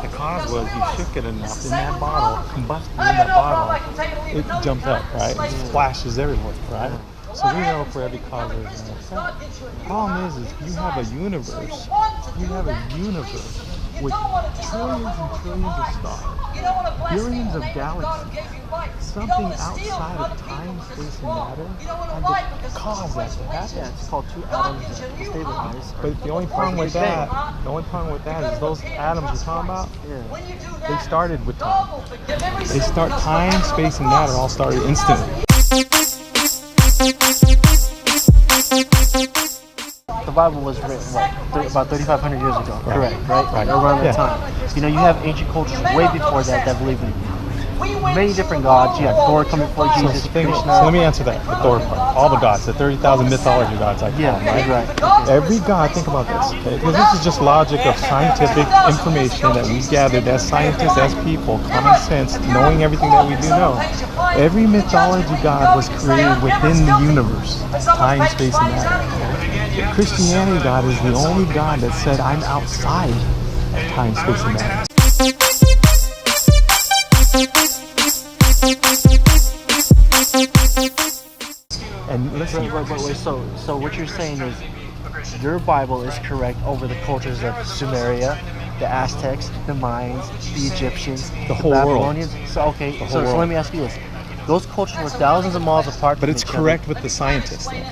The cause was you shook it enough in that bottle, combusted in that bottle, it jumped up, right? It splashes everywhere, right? So we know for every cause there's an effect. The problem is you have a universe. You have a universe with trillions and trillions of stars, billions of galaxies. Something outside of time, space, and matter had to cause that to happen. Yeah, it's called two atoms that stabilize. But the only problem with that, is those atoms we're talking about, they started with time. They start time, space, and matter all started instantly. The Bible was written, about 3,500 years ago, correct, right? Around that time. You know, you have ancient cultures way before that believe in many different gods. You have Thor coming before Jesus, Krishna. So let me answer that, the Thor part. All the gods, the 30,000 mythology gods I call them, right? Every god, think about this, okay? Because this is just logic of scientific information that we gathered as scientists, as people, common sense, knowing everything that we do know. Every mythology god was created within the universe, time, space, and matter. The Christianity God is the only God that said, I'm outside of time, space, and matter. And listen, wait, so what you're saying is your Bible is correct over the cultures of Sumeria, the Aztecs, the Mayans, the Egyptians, the whole Babylonians. world. So okay, so let me ask you this. Those cultures were thousands of miles apart but from it's each correct other. with the scientists, though.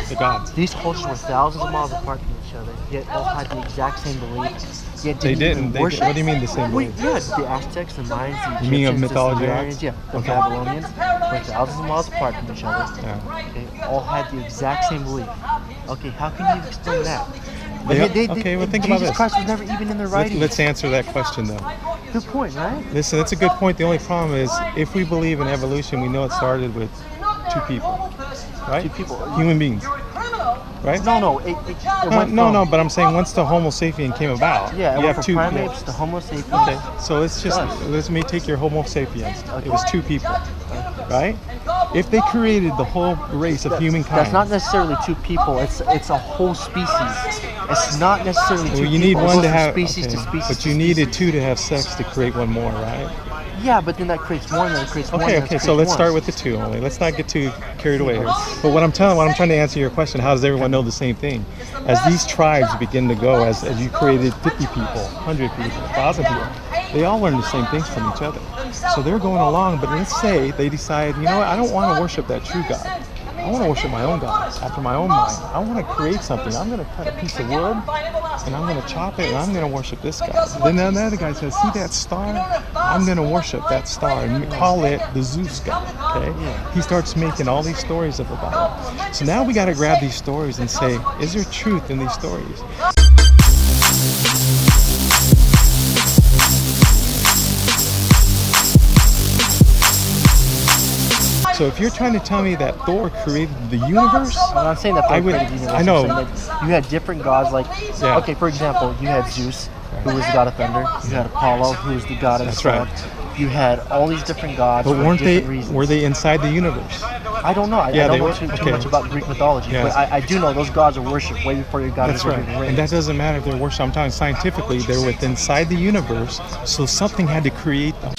The gods. These cultures were thousands of miles apart from each other, yet all had the exact same belief. Yet They didn't. What do you mean the same way? Yeah, the Aztecs, the Mayans, the Egyptians, You mean of the mythology Sumerians, gods? the Babylonians were thousands of miles apart from each other. They all had the exact same belief. Okay, how can you explain that? Well, think about this. Jesus Christ was never even in the writings. Let's answer that question, though. Good point, right? Listen, that's a good point. The only problem is, if we believe in evolution, we know it started with two people, right? Two people. Human beings, right? No. It went No, but I'm saying once the Homo sapien came about, yeah, you it have went two. from primates to Homo sapiens. Okay, so let me take your Homo sapiens. It was two people, right? If they created the whole race of humankind, that's not necessarily two people. It's a whole species. It's not necessarily two people. You need one to have species to species. but you needed two to have sex to create one more, right? Yeah, but then that creates one, then it creates one. Okay, so let's start with the two only. Let's not get too carried away here. But what I'm trying to answer your question, how does everyone know the same thing? As these tribes begin to go, as you created 50 people, 100 people, 1,000 people, they all learn the same things from each other. So they're going along, but let's say they decide, you know what, I don't want to worship that true God. I want to worship my own God, after my own mind. I want to create something. I'm going to cut a piece of wood, and I'm going to chop it, and I'm going to worship this guy. Then another guy says, see that star? I'm going to worship that star, and call it the Zeus God, okay? He starts making all these stories up about it. So now we got to grab these stories and say, is there truth in these stories? So if you're trying to tell me that Thor created the universe, I'm not saying that Thor created the universe. I know. You had different gods, like okay, for example, you had Zeus, who was the god of thunder. You had Apollo, who was the god of the sun. You had all these different gods. But for different reasons. were they inside the universe? I don't know. I don't know too much about Greek mythology, but I do know those gods are worshipped way before your god That's was right. even raised. And that doesn't matter if they're worshipped. I'm talking scientifically, they're inside the universe, so something had to create them.